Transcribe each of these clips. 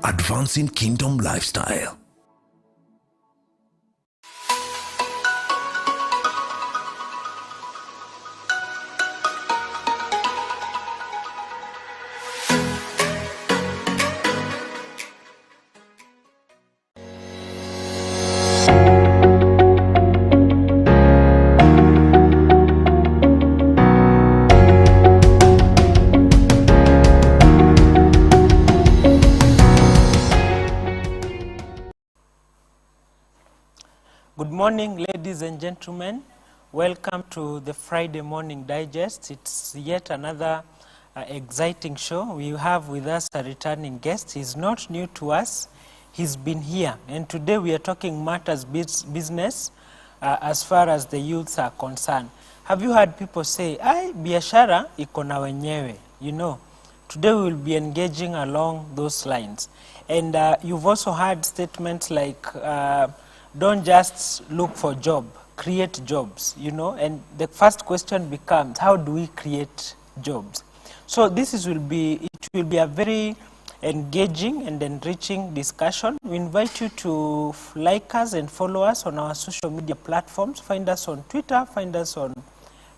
advancing kingdom lifestyle. Good morning, ladies and gentlemen. Welcome to the Friday Morning Digest. It's yet another exciting show. We have with us a returning guest. He's not new to us. He's been here. And today we are talking matters business as far as the youths are concerned. Have you heard people say, "Ai, biashara iko na wenyewe"? You know, today we will be engaging along those lines. And you've also heard statements like, don't just look for job, create jobs, you know. And the first question becomes, how do we create jobs? So it will be a very engaging and enriching discussion. We invite you to like us and follow us on our social media platforms. Find us on Twitter, find us on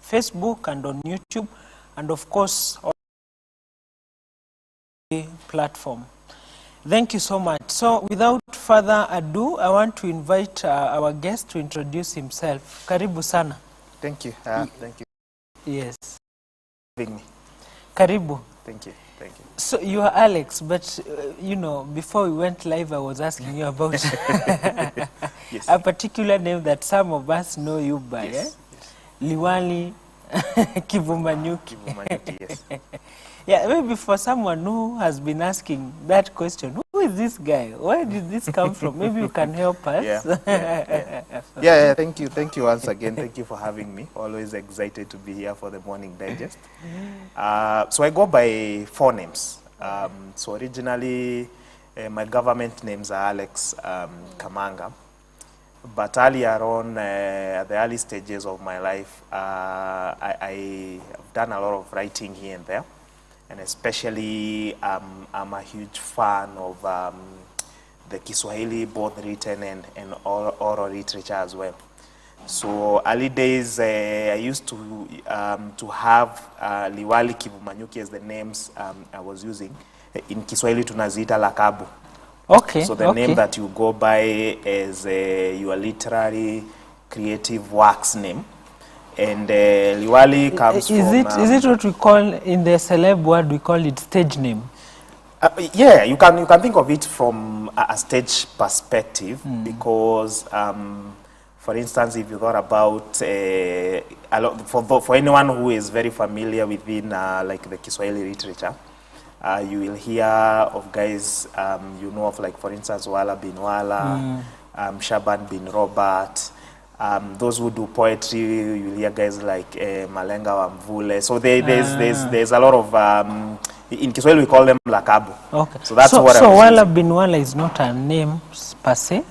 Facebook and on YouTube, and of course on the platform. Thank you so much. So without further ado, I want to invite our guest to introduce himself. Karibu sana. Thank you. Thank you. Yes. Me. Karibu. Thank you. Thank you. So you are Alex, but you know, before we went live, I was asking you about Yes. a particular name that some of us know you by. Yes. Liwali Kivumanyuki. Kivumanyuki, yes. Yeah, maybe for someone who has been asking that question, who is this guy? Where did this come from? Maybe you can help us. Yeah, thank you. Thank you once again. Thank you for having me. Always excited to be here for the Morning Digest. So I go by 4 names. So originally, my government names are Alex Kamanga. But earlier on, at the early stages of my life, I have done a lot of writing here and there. And especially, I'm a huge fan of the Kiswahili, both written and oral literature as well. So early days, I used to have Liwali Kivumanyuki as the names I was using. In Kiswahili, tunaziita lakabu. Okay. So the name that you go by is your literary creative works name. And Liwali comes is it what we call, in the celeb word, we call it stage name? Yeah, you can think of it from a stage perspective, because, for instance, if you thought about for anyone who is very familiar within like the Kiswahili literature, you will hear of guys you know of, like, for instance, Wala bin Wala, Shaban bin Robert. Those who do poetry, you hear guys like Malenga wa Mvule. So there's a lot of in Kiswahili we call them lakabu. Okay. So that's what. So Wala bin Wala is not a name per se.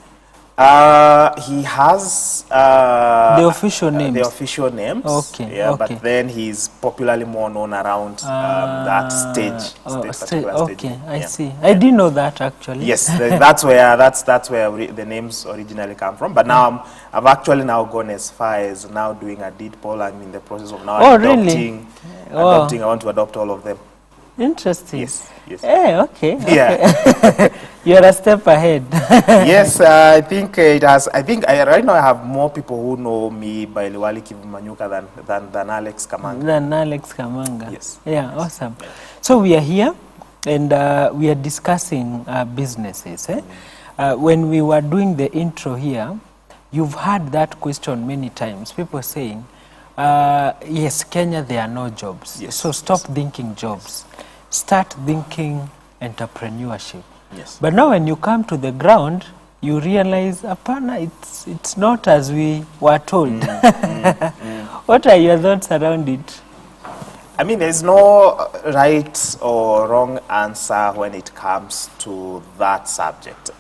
He has the official names. The official names. Okay. Yeah, okay. but then he's popularly more known around that stage. Okay, I see. I didn't know that actually. Yes, that's where the names originally come from. But now I've actually now gone as far as now doing a deed poll. I'm in the process of now adopting. Really? I want to adopt all of them. Interesting. Yes. Hey, okay. Yeah. You're a step ahead. Yes, I think it has. I think right now I have more people who know me by Liwali Kivumanyuka than Alex Kamanga. Yes. Yeah, awesome. So we are here and we are discussing businesses. When we were doing the intro here, you've heard that question many times. People saying, yes, Kenya, there are no jobs. Yes. So stop thinking jobs. Start thinking entrepreneurship. Yes. But now when you come to the ground, you realize, apana, it's not as we were told. What are your thoughts around it? I mean, there's no right or wrong answer when it comes to that subject.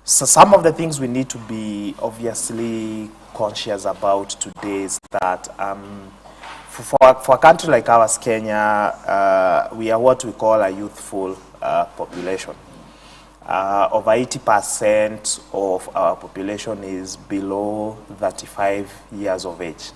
So some of the things we need to be obviously conscious about today is that for a country like ours, Kenya, we are what we call a youthful population. over 80% of our population is below 35 years of age.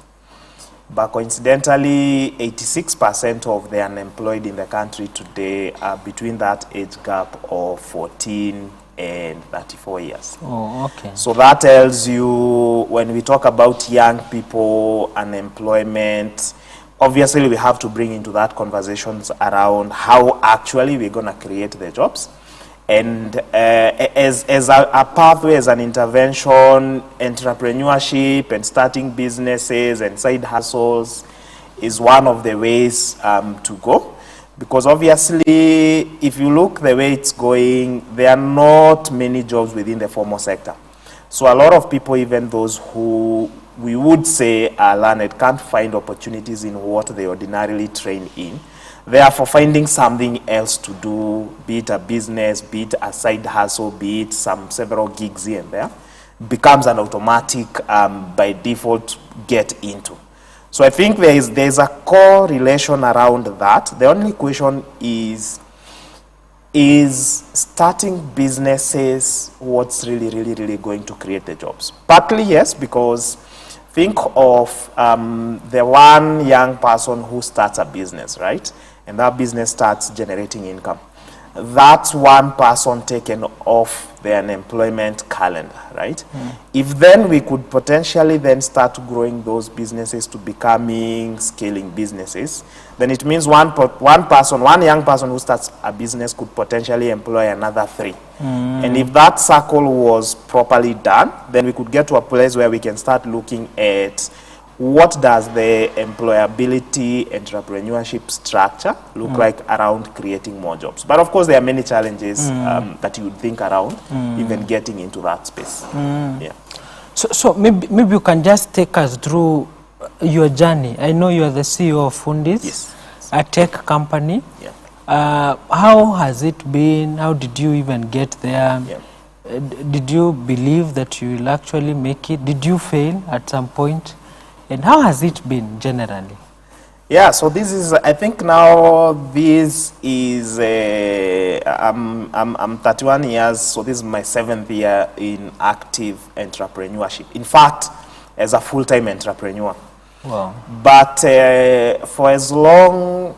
But coincidentally, 86% of the unemployed in the country today are between that age gap of 14 and 34 years. Oh, okay. So that tells you, when we talk about young people, unemployment, obviously we have to bring into that conversations around how actually we're going to create the jobs. And as a pathway, as an intervention, entrepreneurship and starting businesses and side hustles is one of the ways to go. Because obviously, if you look the way it's going, there are not many jobs within the formal sector. So a lot of people, even those who we would say are learned, can't find opportunities in what they ordinarily train in. Therefore, finding something else to do, be it a business, be it a side hustle, be it several gigs here and there, becomes an automatic, by default, get into. So I think there's a correlation around that. The only question is starting businesses what's really going to create the jobs? Partly, yes, because think of the one young person who starts a business, right? And that business starts generating income. That's one person taken off the unemployment calendar, right? If then we could potentially then start growing those businesses to becoming scaling businesses, then it means one young person who starts a business could potentially employ another 3. And if that circle was properly done, then we could get to a place where we can start looking at what does the employability, entrepreneurship structure look like around creating more jobs. But of course, there are many challenges that you would think around even getting into that space. Yeah. So maybe you can just take us through your journey. I know you are the CEO of FUNDIS, Yes. a tech company. Yeah. How has it been? How did you even get there? Yeah. Did you believe that you will actually make it? Did you fail at some point? And how has it been generally? Yeah, so this is, I think now this is, I'm 31 years, so this is my 7th year in active entrepreneurship. In fact, as a full-time entrepreneur. Wow. But for as long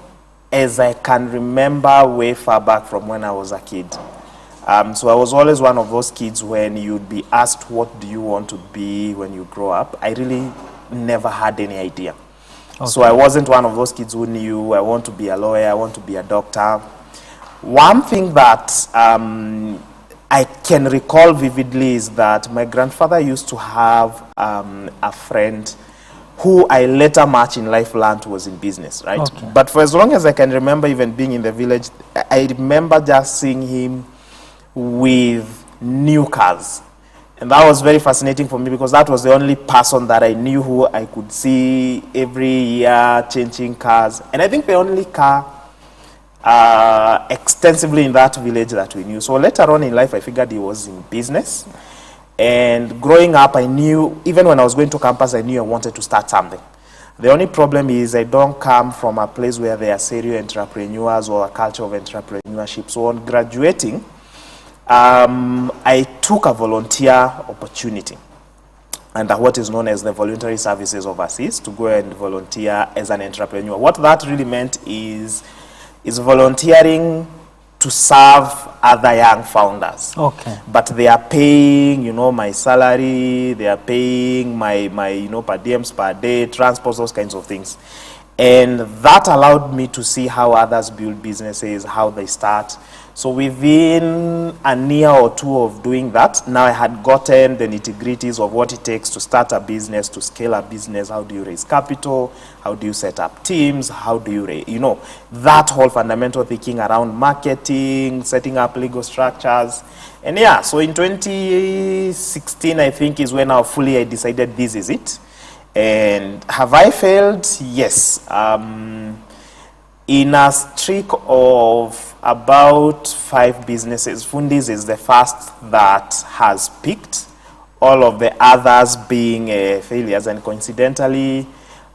as I can remember, way far back from when I was a kid. So I was always one of those kids when you'd be asked, what do you want to be when you grow up? I really never had any idea. Okay. So I wasn't one of those kids who knew I want to be a lawyer, I want to be a doctor. One thing that I can recall vividly is that my grandfather used to have a friend who I later much in life learned was in business, right? Okay. But for as long as I can remember, even being in the village, I remember just seeing him with new cars. And that was very fascinating for me because that was the only person that I knew who I could see every year changing cars. And I think the only car extensively in that village that we knew. So later on in life, I figured he was in business. And growing up, I knew, even when I was going to campus, I knew I wanted to start something. The only problem is I don't come from a place where there are serial entrepreneurs or a culture of entrepreneurship. So on graduating, I took a volunteer opportunity under what is known as the Voluntary Services Overseas to go and volunteer as an entrepreneur. What that really meant is volunteering to serve other young founders. Okay. But they are paying, my salary, they are paying my per diems per day, transports, those kinds of things. And that allowed me to see how others build businesses, how they start. So within a year or two of doing that, now I had gotten the nitty-gritties of what it takes to start a business, to scale a business. How do you raise capital? How do you set up teams? How do you that whole fundamental thinking around marketing, setting up legal structures. And yeah, so in 2016, I think, is when I decided this is it. And have I failed? Yes. In a streak of about 5 businesses, FUNDIS is the first that has peaked, all of the others being failures. And coincidentally,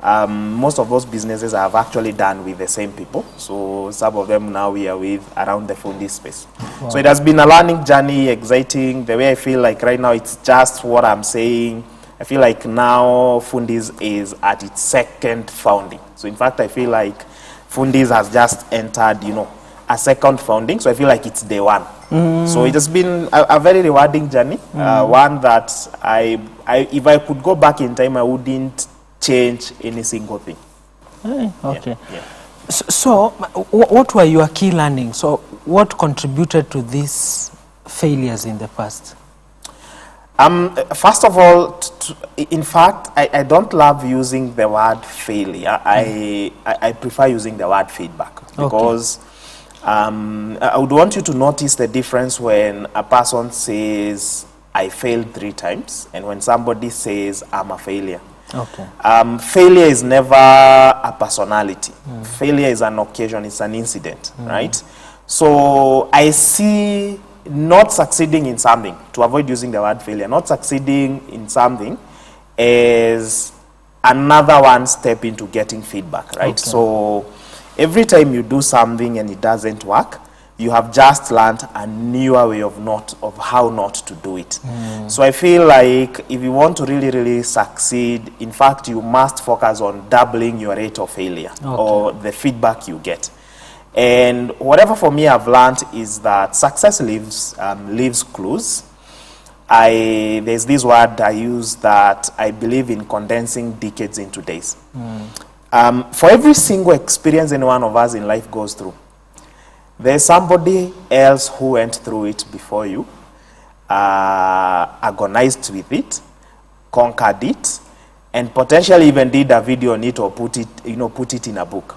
most of those businesses I have actually done with the same people. So some of them now we are with around the FUNDIS space. Wow. So it has been a learning journey, exciting. The way I feel like right now, it's just what I'm saying. I feel like now FUNDIS is at its second founding. So in fact, I feel like FUNDIS has just entered, a second founding. So I feel like it's day one. So it has been a very rewarding journey. One that if I could go back in time, I wouldn't change any single thing. Okay. Yeah. So what were your key learnings? So what contributed to these failures in the past? First of all, in fact, I don't love using the word failure. I prefer using the word feedback, because I would want you to notice the difference when a person says, I failed 3 times, and when somebody says, I'm a failure. Okay. Failure is never a personality. Failure is an occasion, it's an incident, right? So I see not succeeding in something, to avoid using the word failure, not succeeding in something is another one step into getting feedback, right? Okay. So every time you do something and it doesn't work, you have just learned a newer way of how not to do it. So I feel like if you want to really, really succeed, in fact, you must focus on doubling your rate of failure or the feedback you get. And whatever for me I've learned is that success leaves clues. There's this word I use that I believe in condensing decades into days. For every single experience any one of us in life goes through, there's somebody else who went through it before you, agonized with it, conquered it, and potentially even did a video on it or put it in a book.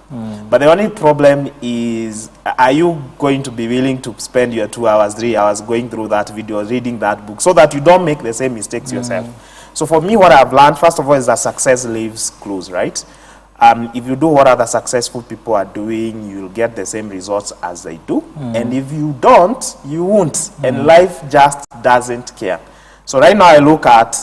But the only problem is, are you going to be willing to spend your 2 hours, 3 hours going through that video, reading that book, so that you don't make the same mistakes yourself? So for me, what I've learned, first of all, is that success leaves clues, right? If you do what other successful people are doing, you'll get the same results as they do. And if you don't, you won't. And life just doesn't care. So right now I look at,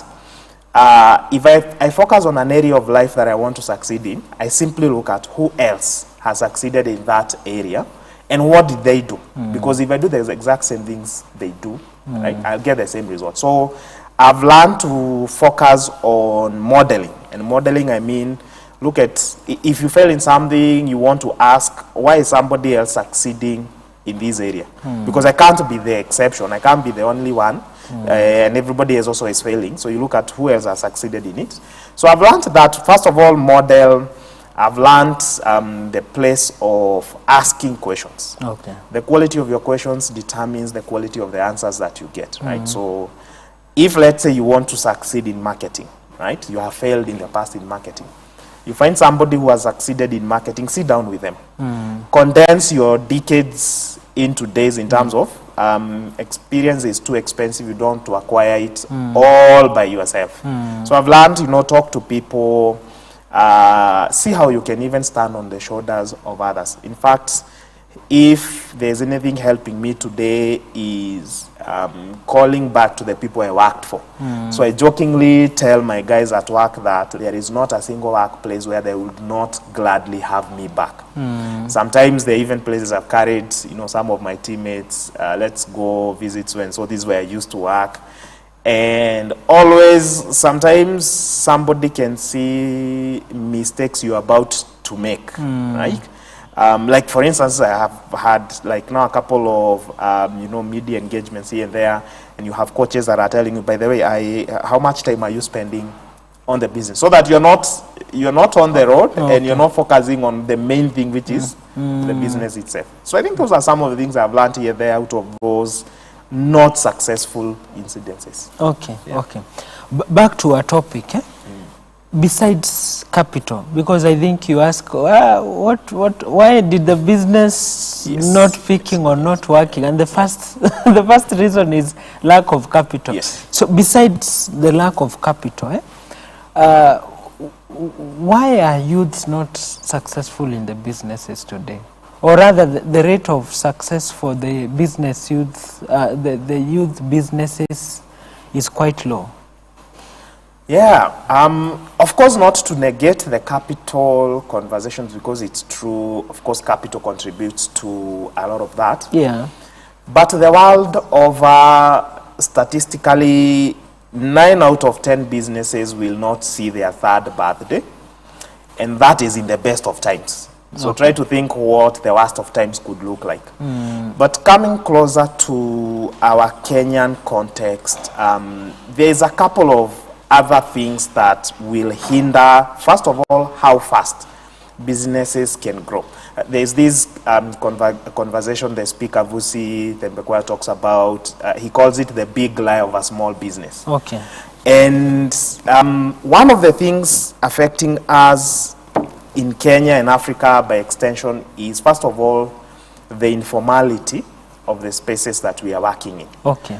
if I focus on an area of life that I want to succeed in, I simply look at who else has succeeded in that area and what did they do. Because if I do the exact same things they do, right, I'll get the same result. So I've learned to focus on modeling. And modeling, I mean, look at, if you fail in something, you want to ask, why is somebody else succeeding in this area? Because I can't be the exception. I can't be the only one. And everybody else also is failing. So you look at who else has succeeded in it. So I've learned that, first of all, model. I've learned the place of asking questions. Okay. The quality of your questions determines the quality of the answers that you get, right? So if, let's say, you want to succeed in marketing, right? You have failed in the past in marketing. You find somebody who has succeeded in marketing, sit down with them. Condense your decades into days in terms of experience is too expensive. You don't want to acquire it all by yourself. So I've learned, talk to people, see how you can even stand on the shoulders of others. In fact, if there's anything helping me today is calling back to the people I worked for. So I jokingly tell my guys at work that there is not a single workplace where they would not gladly have me back. Sometimes there are even places I've carried, some of my teammates, let's go visit so and so, this is where I used to work. And always, sometimes somebody can see mistakes you're about to make, right? Like, for instance, I have had, like, now a couple of, media engagements here and there, and you have coaches that are telling you, by the way, how much time are you spending on the business? So that you're not on the road, and you're not focusing on the main thing, which is the business itself. So I think those are some of the things I've learned here and there out of those not successful incidences. Okay, okay. Back to our topic, besides capital, because I think you ask, why did the business not picking or not working? And the first reason is lack of capital. Yes. So besides the lack of capital, why are youths not successful in the businesses today? Or rather, the rate of success for the business youth, the youth businesses is quite low. Yeah, of course not to negate the capital conversations, because it's true, of course capital contributes to a lot of that. Yeah. But the world over, statistically, 9 out of 10 businesses will not see their third birthday, and that is in the best of times. So try to think what the worst of times could look like. But coming closer to our Kenyan context, there's a couple of other things that will hinder, first of all, how fast businesses can grow. There's this conversation the speaker, Vusi Tembekwa, talks about. He calls it the big lie of a small business. Okay. And one of the things affecting us in Kenya and Africa by extension is, first of all, the informality of the spaces that we are working in. Okay.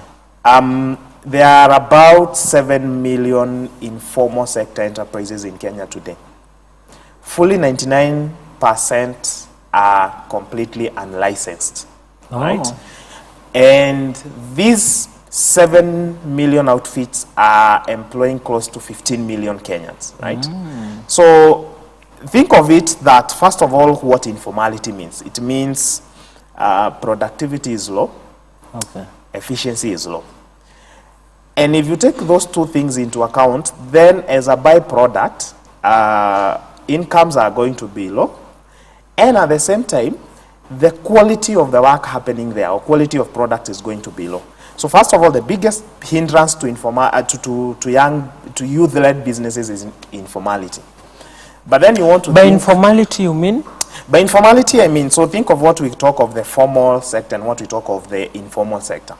There are about 7 million informal sector enterprises in Kenya today. Fully 99% are completely unlicensed, right? And these 7 million outfits are employing close to 15 million Kenyans, right? So think of it that, first of all, what informality means. It means productivity is low, efficiency is low. And if you take those two things into account, then as a byproduct, incomes are going to be low. And at the same time, the quality of the work happening there, or quality of product, is going to be low. So first of all, the biggest hindrance to youth-led businesses is informality. But then you want to By informality, you mean? By informality, I mean, so think of what we talk of the formal sector and what we talk of the informal sector.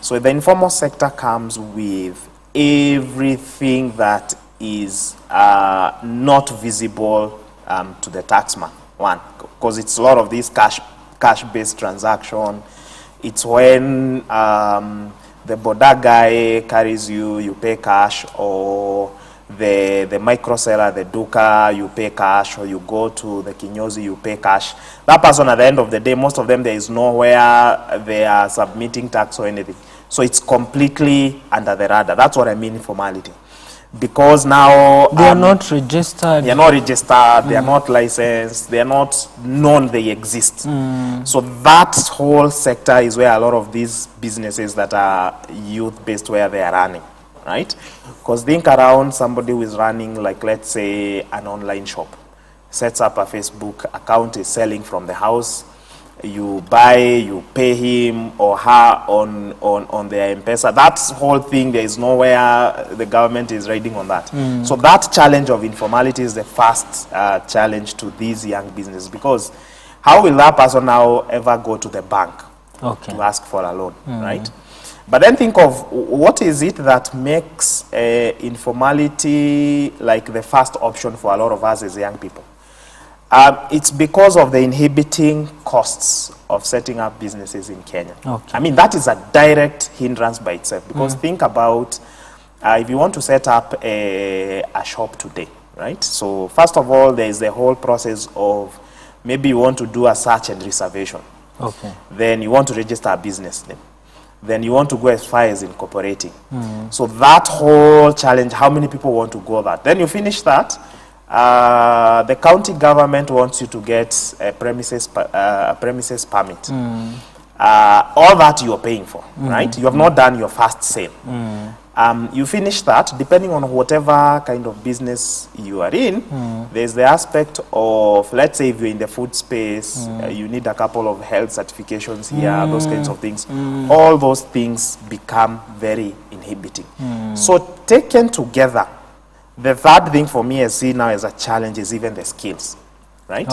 So the informal sector comes with everything that is not visible to the taxman. One, because it's a lot of these cash-based transaction. It's when the border guy carries you, you pay cash, or the micro seller, the duka, you pay cash, or you go to the kinyozi, you pay cash. That person, at the end of the day, most of them, there is nowhere they are submitting tax or anything. So it's completely under the radar. That's what I mean, informality. Because now they are not registered. They are not registered, they are not licensed, they are not known they exist. So that whole sector is where a lot of these businesses that are youth-based, where they are running, right? Because think around somebody who is running, like, let's say, an online shop, sets up a Facebook account, is selling from the house. You buy, you pay him or her on their M-Pesa. That whole thing, there is nowhere the government is riding on that. So that challenge of informality is the first challenge to these young businesses, because how will that person now ever go to the bank to ask for a loan, right? But then think of what is it that makes informality like the first option for a lot of us as young people. It's because of the inhibiting costs of setting up businesses in Kenya. I mean, that is a direct hindrance by itself, because think about if you want to set up a shop today, right? So first of all, there is the whole process of maybe you want to do a search and reservation. Then you want to register a business name. Then you want to go as far as incorporating. So that whole challenge, how many people want to go that? Then you finish that. The county government wants you to get a premises permit. All that you're paying for, right? You have not done your first sale. You finish that, depending on whatever kind of business you are in, there's the aspect of, let's say if you're in the food space, you need a couple of health certifications here, those kinds of things. All those things become very inhibiting. So taken together, the third thing for me I see now as a challenge is even the skills, right?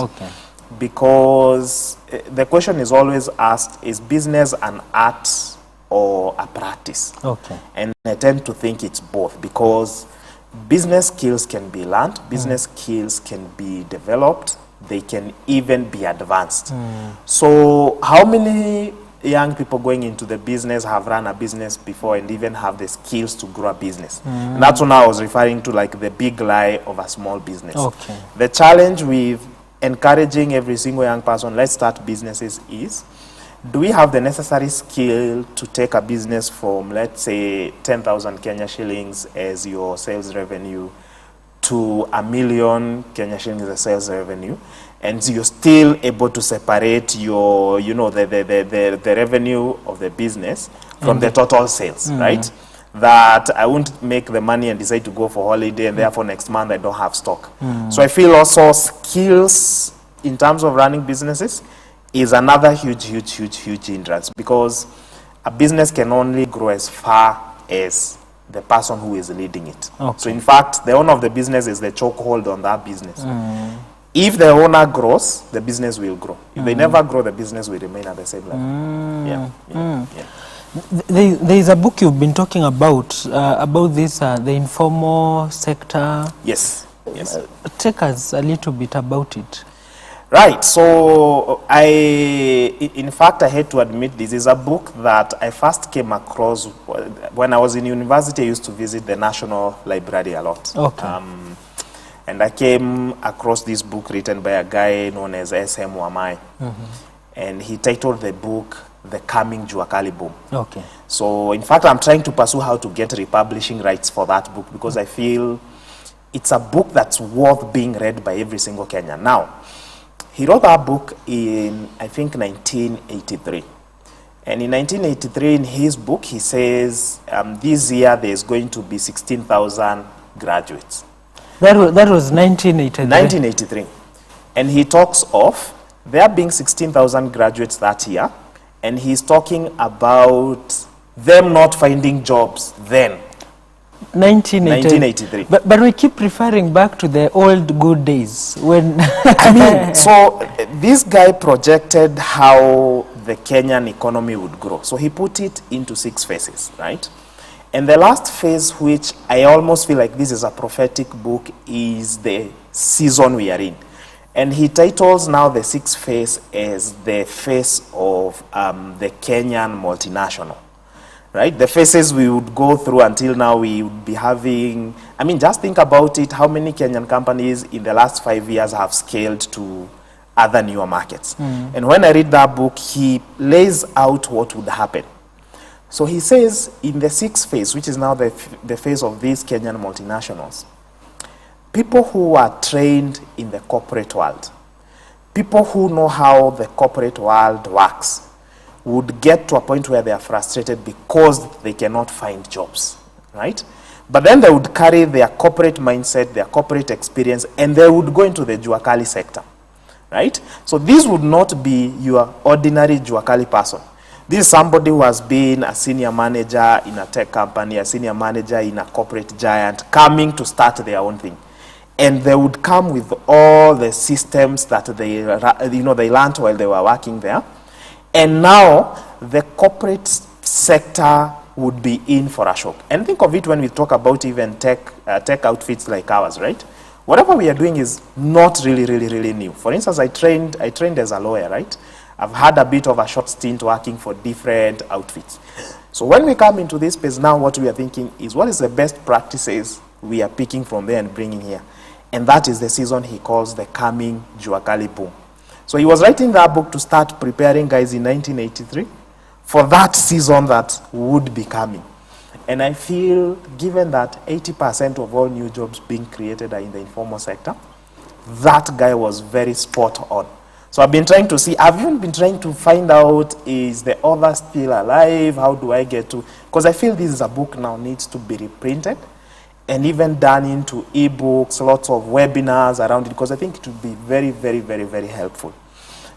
Because the question is always asked, is business an art or a practice? And I tend to think it's both, because business skills can be learned, business skills can be developed, they can even be advanced. So how many young people going into the business have run a business before and even have the skills to grow a business? And that's what I was referring to, like the big lie of a small business. The challenge with encouraging every single young person, let's start businesses, is do we have the necessary skill to take a business from, let's say, 10,000 Kenya shillings as your sales revenue to 1 million Kenya shillings as sales revenue, and you're still able to separate your, the revenue of the business from the total sales, right? That I won't make the money and decide to go for holiday, and therefore next month I don't have stock. So I feel also skills in terms of running businesses is another huge hindrance, because a business can only grow as far as the person who is leading it. Okay. So in fact, the owner of the business is the chokehold on that business. If the owner grows, the business will grow. If they never grow, the business will remain at the same level. There is a book you've been talking about this, the informal sector. Yes. Take us a little bit about it. Right, so in fact, I hate to admit this is a book that I first came across when I was in university. I used to visit the National Library a lot. Okay. And I came across this book written by a guy known as S.M. Wamai. And he titled the book, The Coming Juakali Boom. Okay. So in fact, I'm trying to pursue how to get republishing rights for that book, because I feel it's a book that's worth being read by every single Kenyan. Now, he wrote that book in, I think, 1983. And in 1983, in his book, he says, this year there's going to be 16,000 graduates. That was 1983? 1983. And he talks of there being 16,000 graduates that year, and he's talking about them not finding jobs then. 1983. But we keep referring back to the old good days when I mean, so this guy projected how the Kenyan economy would grow. So he put it into 6 phases, right? And the last phase, which I almost feel like this is a prophetic book, is the season we are in. And he titles now the 6th phase as the phase of the Kenyan multinational. Right? The phases we would go through until now, we would be having, I mean, just think about it, how many Kenyan companies in the last 5 years have scaled to other newer markets. And when I read that book, he lays out what would happen. So he says in the 6th phase, which is now the phase of these Kenyan multinationals, people who are trained in the corporate world, people who know how the corporate world works, would get to a point where they are frustrated because they cannot find jobs, right? But then they would carry their corporate mindset, their corporate experience, and they would go into the Juakali sector, right? So this would not be your ordinary Juakali person. This is somebody who has been a senior manager in a tech company, a senior manager in a corporate giant, coming to start their own thing. And they would come with all the systems that they learned while they were working there. And now the corporate sector would be in for a shock. And think of it when we talk about even tech outfits like ours, right? Whatever we are doing is not really new. For instance, I trained as a lawyer, right? I've had a bit of a short stint working for different outfits. So when we come into this space now, what we are thinking is, what is the best practices we are picking from there and bringing here? And that is the season he calls the coming Juakali boom. So he was writing that book to start preparing guys in 1983 for that season that would be coming. And I feel, given that 80% of all new jobs being created are in the informal sector, that guy was very spot on. So I've been trying to see, I've even been trying to find out, is the author still alive? How do I get to? Because I feel this is a book now needs to be reprinted and even done into ebooks, lots of webinars around it, because I think it would be very helpful.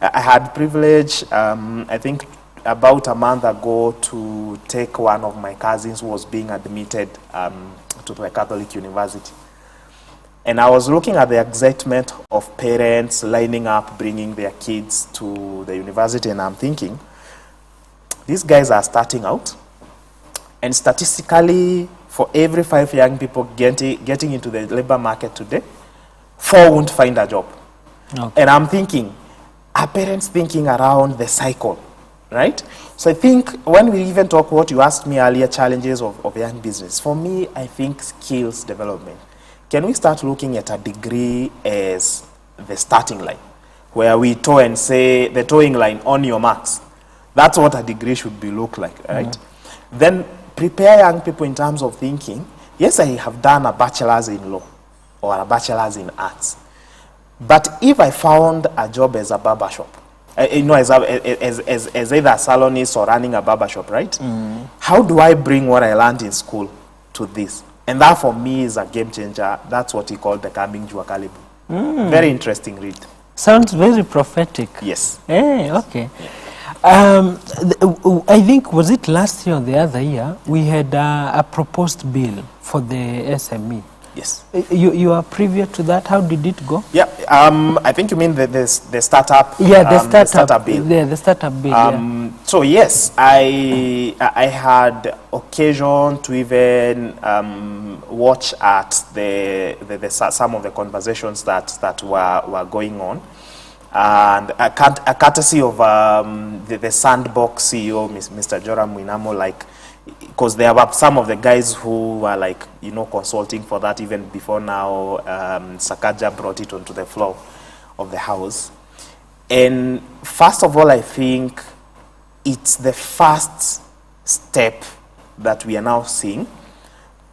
I had privilege, I think about a month ago, to take one of my cousins who was being admitted to the Catholic University. And I was looking at the excitement of parents lining up, bringing their kids to the university, and I'm thinking, these guys are starting out, and statistically, for every 5 young people getting into the labor market today, 4 won't find a job. Okay. And I'm thinking, are parents thinking around the cycle, right? So I think when we even talk what you asked me earlier, challenges of young business, for me, I think skills development. Can we start looking at a degree as the starting line, where we tow and say, the towing line, on your marks, That's what a degree should be look like, right? Then prepare young people in terms of thinking, yes, I have done a bachelor's in law or a bachelor's in arts, but if I found a job as a barber shop, as either a salonist or running a barber shop, right? How do I bring what I learned in school to this? And that for me is a game changer. That's what he called the coming Jua Kalibu. Very interesting read. Sounds very prophetic. Yes. Hey, okay. I think, was it last year or the other year, we had a proposed bill for the SME. Yes. You are privy to that? How did it go? Yeah, I think you mean the startup. Yeah, the startup bill. The startup bill. Yeah. So yes, I had occasion to even watch at some of the conversations that were going on, and a courtesy of the Sandbox CEO, Mr. Joram Winamo, like, because there were some of the guys who were like, consulting for that even before now. Sakaja brought it onto the floor of the house. And first of all, I think it's the first step that we are now seeing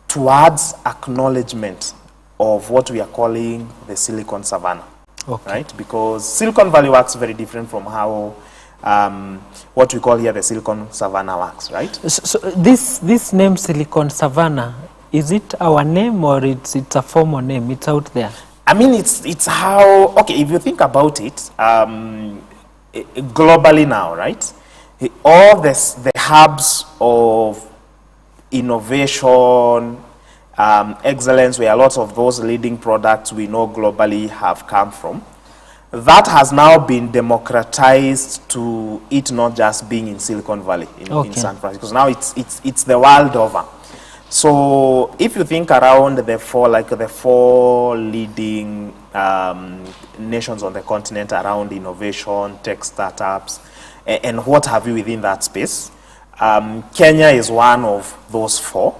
towards acknowledgement of what we are calling the Silicon Savannah, right? Because Silicon Valley works very different from how what we call here the Silicon Savannah works, right? So this name Silicon Savannah, is it our name or it's a formal name? It's out there. I mean, it's how, okay, if you think about it, globally now, right? All the hubs of innovation, excellence, where lots of those leading products we know globally have come from, that has now been democratized to it not just being in Silicon Valley, in San Francisco. Because now it's the world over. So if you think around the four leading nations on the continent around innovation, tech startups, and what have you within that space, Kenya is one of those four,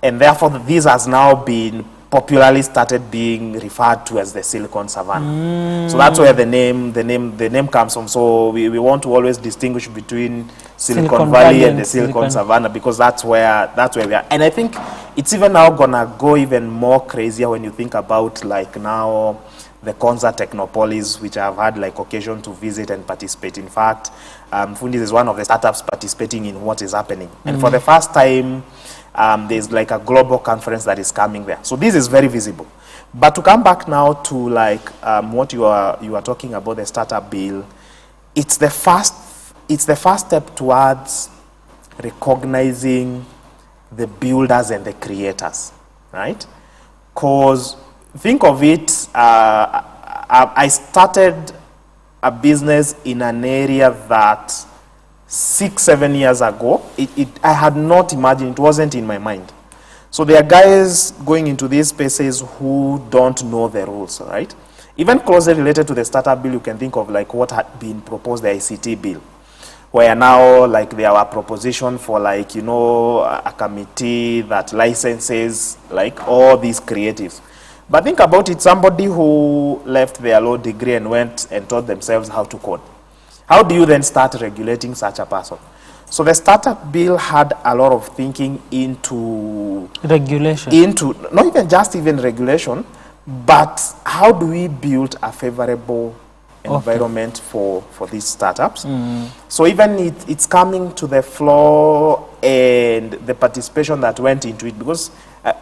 and therefore this has now been popularly started being referred to as the Silicon Savannah. So that's where the name comes from. So we want to always distinguish between Silicon Valley and the Silicon Savannah, because that's where we are. And I think it's even now gonna go even more crazier when you think about like now the Konza Technopolis, which I've had like occasion to visit and participate. In fact, FUNDIS is one of the startups participating in what is happening. And for the first time, there's like a global conference that is coming there. So this is very visible. But to come back now to like what you are talking about, the startup bill, it's the first step towards recognizing the builders and the creators, right? Because think of it, I started a business in an area that 6-7 years ago, I had not imagined, it wasn't in my mind. So there are guys going into these spaces who don't know the rules, right? Even closely related to the startup bill, you can think of like what had been proposed, the ICT bill, where now like there are proposition for like, a committee that licenses like all these creatives. But think about it, somebody who left their law degree and went and taught themselves how to code. How do you then start regulating such a person? So the startup bill had a lot of thinking into regulation. Into not even just regulation, but how do we build a favorable environment for these startups? So even it's coming to the floor and the participation that went into it, because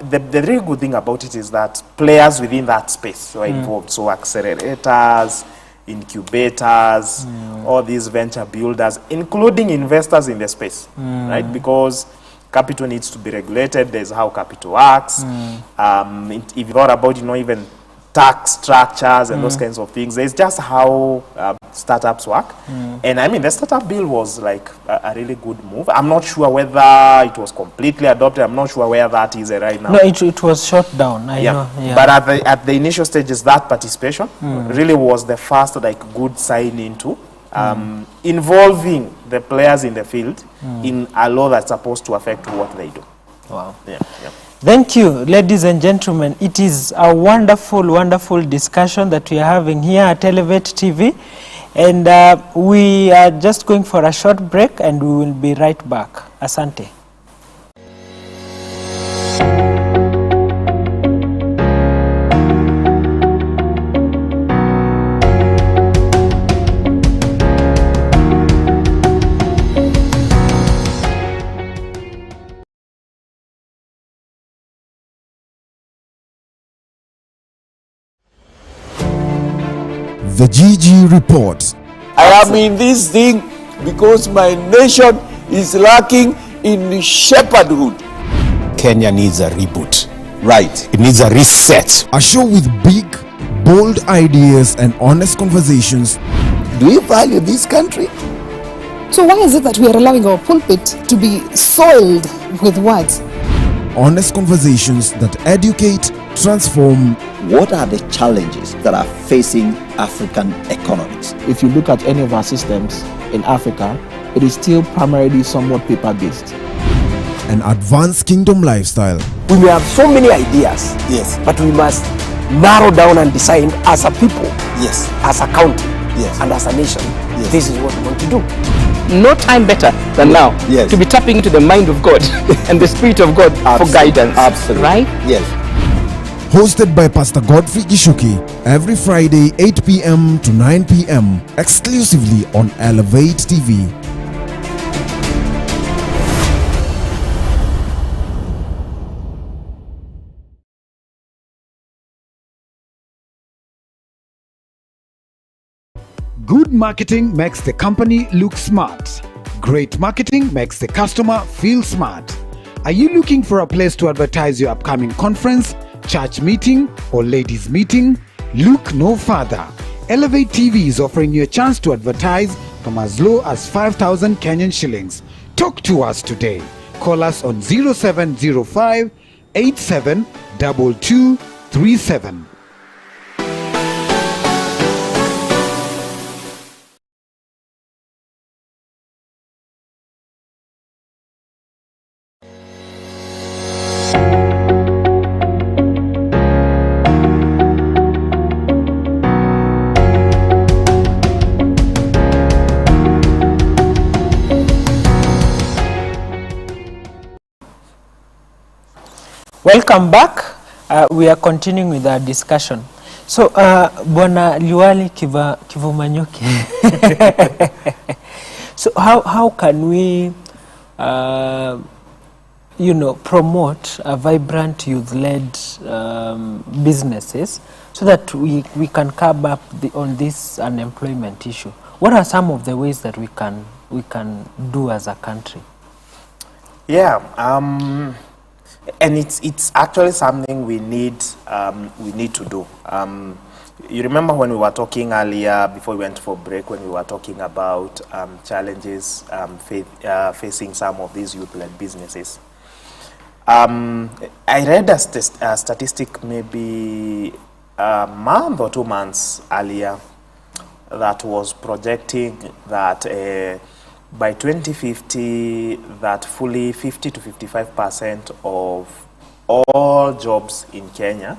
the really good thing about it is that players within that space were involved. So accelerators, incubators, all these venture builders, including investors in the space, right? Because capital needs to be regulated. There's how capital works. If you thought about, even tax structures and those kinds of things, there's just how startups work. And I mean, the startup bill was like a really good move. I'm not sure whether it was completely adopted. I'm not sure where that is right now. No, it was shut down. I know. Yeah. But at the initial stages, that participation really was the first like good sign into involving the players in the field in a law that's supposed to affect what they do. Wow. Yeah. Thank you, ladies and gentlemen. It is a wonderful, wonderful discussion that we are having here at Elevate TV. And we are just going for a short break and we will be right back. Asante. The GG Report. I am in this thing because my nation is lacking in shepherdhood. Kenya needs a reboot. Right. It needs a reset. A show with big, bold ideas and honest conversations. Do we value this country? So why is it that we are allowing our pulpit to be soiled with words? Honest conversations that educate, transform. What are the challenges that are facing African economies? If you look at any of our systems in Africa, it is still primarily somewhat paper-based. An advanced kingdom lifestyle. We may have so many ideas, Yes. but we must narrow down and decide as a people, Yes. as a country, Yes. and as a nation, Yes. this is what we want to do. No time better than now Yes. to be tapping into the mind of God and the Spirit of God for guidance. Absolutely. Right? Yes. Hosted by Pastor Godfrey Gishuki every Friday 8 p.m. to 9 p.m. exclusively on Elevate TV. Good marketing makes the company look smart. Great marketing makes the customer feel smart. Are you looking for a place to advertise your upcoming conference, church meeting, or ladies' meeting? Look no further. Elevate TV is offering you a chance to advertise from as low as 5,000 Kenyan shillings. Talk to us today. Call us on 0705 872237. Welcome back. We are continuing with our discussion. So, Bwana Liwali Kivumanyuki. So, how can we, promote a vibrant youth-led businesses so that we can curb up on this unemployment issue? What are some of the ways that we can do as a country? Yeah. And it's actually something we need to do. You remember when we were talking earlier, before we went for break, when we were talking about challenges facing some of these youth-led businesses. I read a statistic maybe a month or 2 months earlier that was projecting that by 2050, that fully 50 to 55% of all jobs in Kenya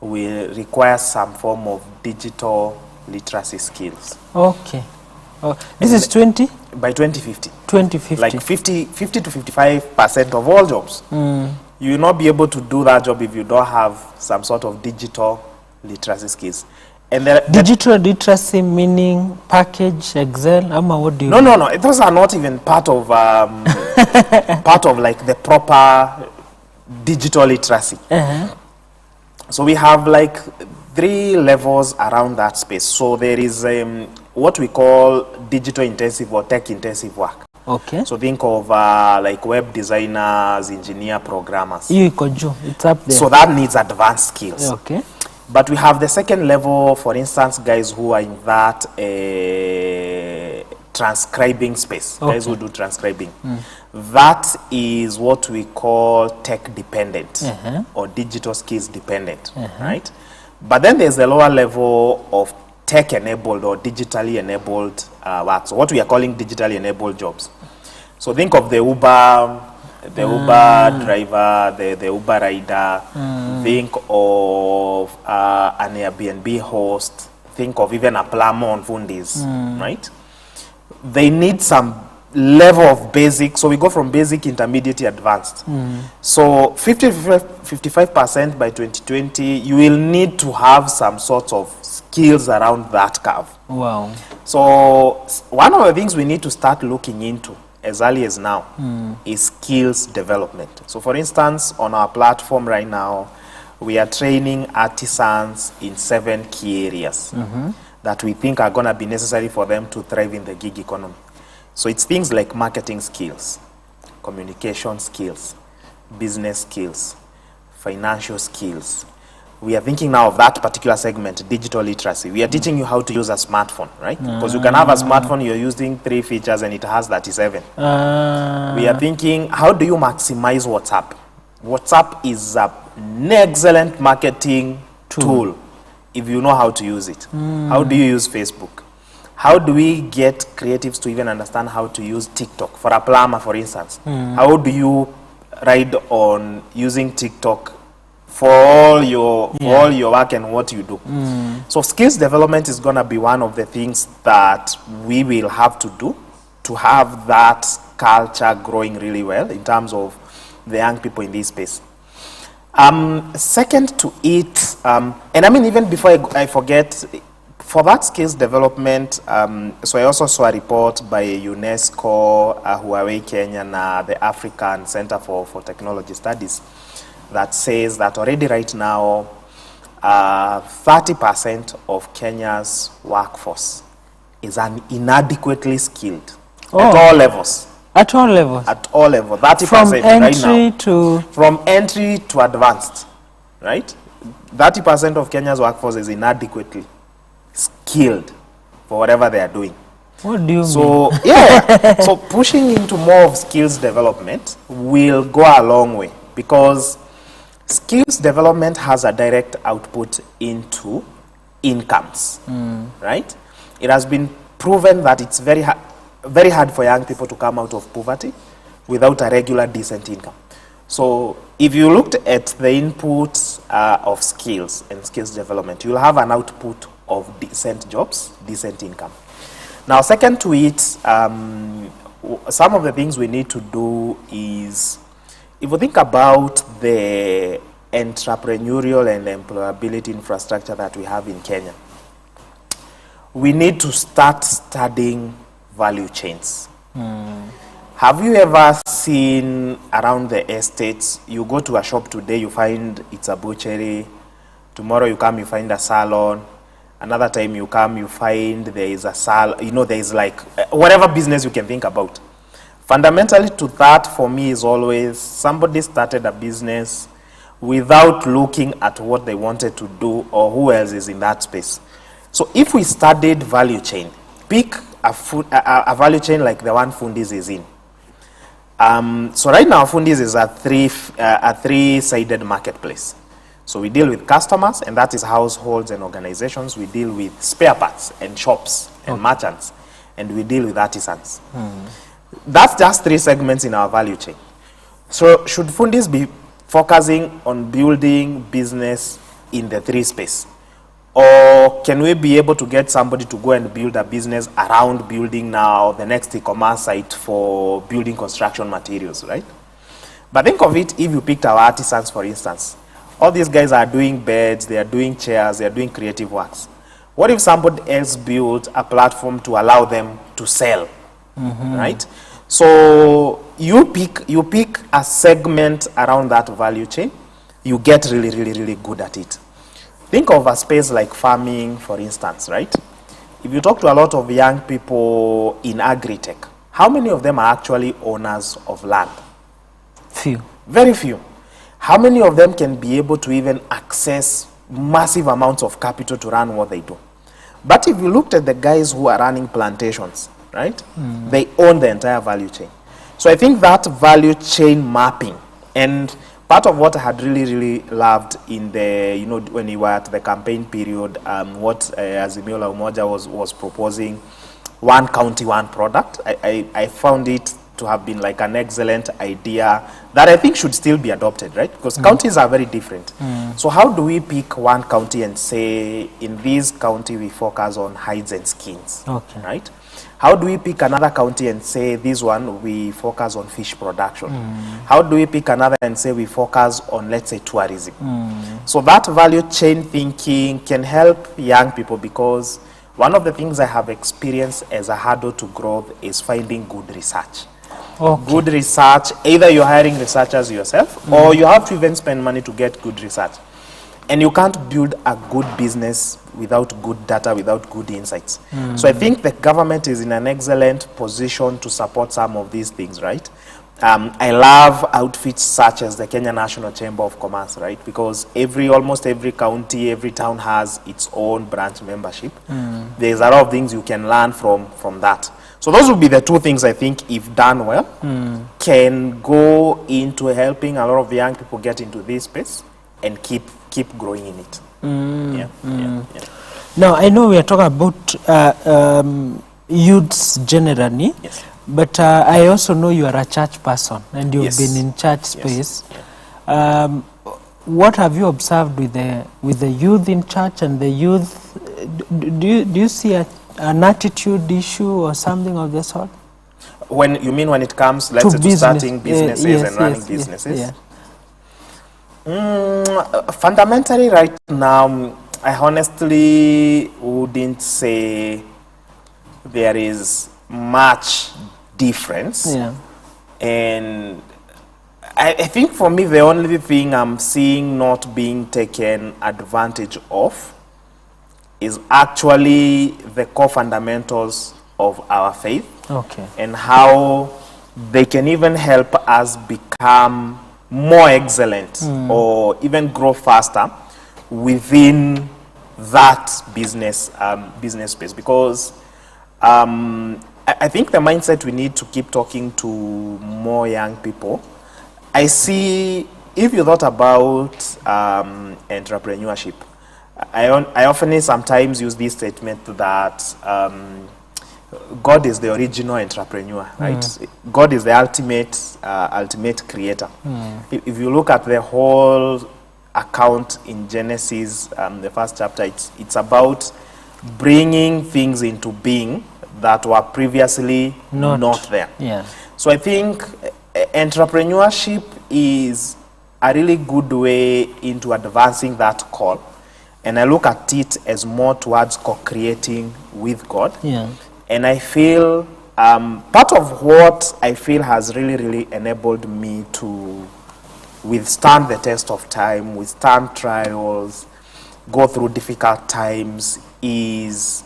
will require some form of digital literacy skills. Okay. This is 20? By 2050. 2050. Like 50 to 55% of all jobs. You will not be able to do that job if you don't have some sort of digital literacy skills. And digital literacy meaning package, Excel, what do you No. Those are not even part of part of like the proper digital literacy. So we have like 3 levels around that space. So there is what we call digital intensive or tech intensive work. Okay. So think of like web designers, engineer, programmers. It's up there. So that needs advanced skills. Okay. But we have the second level, for instance, guys who are in that transcribing space, guys who do transcribing. That is what we call tech dependent or digital skills dependent, right? But then there's the lower level of tech enabled or digitally enabled work. So what we are calling digitally enabled jobs. So think of the Uber driver, the Uber rider. Think of an Airbnb host. think of even a plumber on FUNDIS, right? They need some level of basic, so we go from basic, intermediate, advanced. So 55% by 2020, you will need to have some sort of skills around that curve. Wow. So one of the things we need to start looking into as early as now is skills development. So for instance, on our platform right now, we are training artisans in 7 key areas that we think are going to be necessary for them to thrive in the gig economy. So it's things like marketing skills, communication skills, business skills, financial skills. We are thinking now of that particular segment, digital literacy. We are teaching you how to use a smartphone, right? Because you can have a smartphone, you're using 3 features and it has 37. We are thinking, how do you maximize WhatsApp? WhatsApp is an excellent marketing tool if you know how to use it. How do you use Facebook? How do we get creatives to even understand how to use TikTok? For a plumber, for instance, how do you ride on using TikTok for all your work and what you do? So skills development is going to be one of the things that we will have to do to have that culture growing really well in terms of the young people in this space. Second to it, and I mean, even before I forget, for that skills development, so I also saw a report by UNESCO, Huawei Kenya, and the African Center for Technology Studies that says that already right now, 30% of Kenya's workforce is inadequately skilled at all levels. At all levels? At all levels, 30% from right entry now. To... From entry to advanced, right? 30% of Kenya's workforce is inadequately skilled for whatever they are doing. What do you mean? So pushing into more of skills development will go a long way, because skills development has a direct output into incomes, right? It has been proven that it's very hard for young people to come out of poverty without a regular decent income. So if you looked at the inputs of skills and skills development, you'll have an output of decent jobs, decent income. Now, second to it, some of the things we need to do is, if we think about the entrepreneurial and employability infrastructure that we have in Kenya, we need to start studying value chains. Have you ever seen around the estates, you go to a shop today, you find it's a butchery, tomorrow you come, you find a salon, another time you come, you find there is a there is like whatever business you can think about. Fundamentally to that, for me, is always somebody started a business without looking at what they wanted to do or who else is in that space. So if we studied value chain, pick a value chain like the one FUNDIS is in. So right now, FUNDIS is a three-sided marketplace. So we deal with customers, and that is households and organizations. We deal with spare parts and shops and merchants, and we deal with artisans. That's just 3 segments in our value chain. So should FUNDIS be focusing on building business in the 3 space? Or can we be able to get somebody to go and build a business around building now the next e-commerce site for building construction materials, right? But think of it, if you picked our artisans, for instance, all these guys are doing beds, they are doing chairs, they are doing creative works. What if somebody else built a platform to allow them to sell, right? So you pick a segment around that value chain, you get really good at it. Think of a space like farming, for instance, right? If you talk to a lot of young people in agri-tech, how many of them are actually owners of land? Few. Very few. How many of them can be able to even access massive amounts of capital to run what they do? But if you looked at the guys who are running plantations, right? They own the entire value chain. So I think that value chain mapping, and part of what I had really loved in the, when we were at the campaign period, what Azimio la Umoja was proposing, one county, one product, I found it to have been like an excellent idea that I think should still be adopted, right? Because counties are very different. So how do we pick one county and say, in this county we focus on hides and skins, right? How do we pick another county and say, this one we focus on fish production? How do we pick another and say we focus on, let's say, tourism? So that value chain thinking can help young people, because one of the things I have experienced as a hurdle to growth is finding good research. Good research, either you're hiring researchers yourself or you have to even spend money to get good research. And you can't build a good business without good data, without good insights. So I think the government is in an excellent position to support some of these things, right? I love outfits such as the Kenya National Chamber of Commerce, right? Because almost every county, every town has its own branch membership. There's a lot of things you can learn from that. So those would be the two things I think, if done well, can go into helping a lot of young people get into this space and keep growing in it. Now, I know we are talking about youths generally, but I also know you are a church person and you've been in church space. What have you observed with the youth in church and the youth? Do you see an attitude issue or something of the sort? When it comes, let's say, to starting businesses and running businesses? Fundamentally, right now, I honestly wouldn't say there is much difference. And I think for me, the only thing I'm seeing not being taken advantage of is actually the core fundamentals of our faith, and how they can even help us become more excellent or even grow faster within that business space. Because I think the mindset we need to keep talking to more young people. I see, if you thought about entrepreneurship, I often sometimes use this statement that God is the original entrepreneur, right? God is the ultimate creator. If you look at the whole account in Genesis, the first chapter, it's about bringing things into being that were previously not there. So I think entrepreneurship is a really good way into advancing that call. And I look at it as more towards co-creating with God. And I feel part of what I feel has really enabled me to withstand the test of time, withstand trials, go through difficult times, is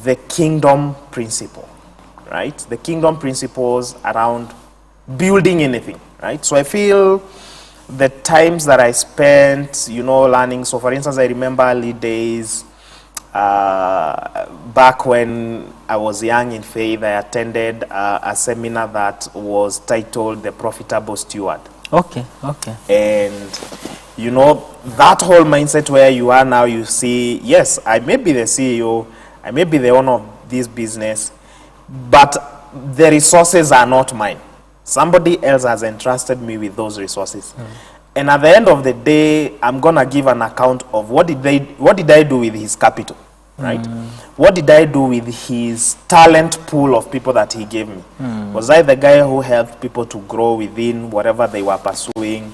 the kingdom principle, right? The kingdom principles around building anything, right? So I feel the times that I spent, learning. So for instance, I remember early days, back when I was young in faith, I attended a seminar that was titled The Profitable Steward. And that whole mindset where you are now, you see, yes, I may be the CEO, I may be the owner of this business, but the resources are not mine. Somebody else has entrusted me with those resources. And at the end of the day, I'm going to give an account of what did I do with his capital, right? What did I do with his talent pool of people that he gave me? Was I the guy who helped people to grow within whatever they were pursuing?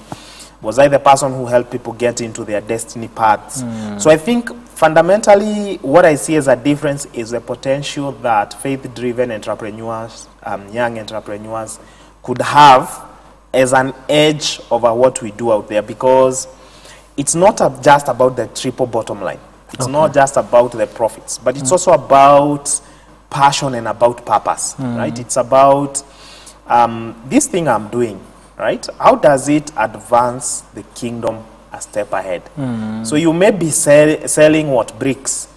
Was I the person who helped people get into their destiny paths? So I think fundamentally what I see as a difference is the potential that faith-driven entrepreneurs, young entrepreneurs, could have as an edge over what we do out there, because it's not just about the triple bottom line. It's not just about the profits, but it's also about passion and about purpose, right? It's about this thing I'm doing, right? How does it advance the kingdom a step ahead? So you may be selling bricks,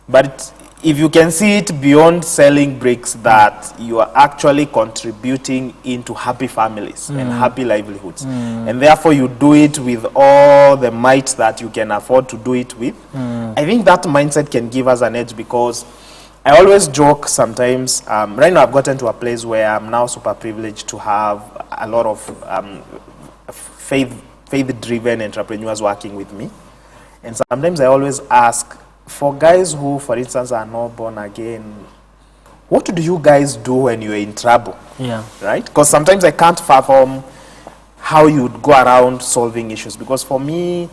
but if you can see it beyond selling bricks, that you are actually contributing into happy families and happy livelihoods, and therefore you do it with all the might that you can afford to do it with, I think that mindset can give us an edge, because I always joke sometimes. Right now I've gotten to a place where I'm now super privileged to have a lot of faith-driven entrepreneurs working with me. And sometimes I always ask, for guys who, for instance, are not born again, what do you guys do when you're in trouble? Yeah. Right? Because sometimes I can't fathom how you'd go around solving issues. Because for me,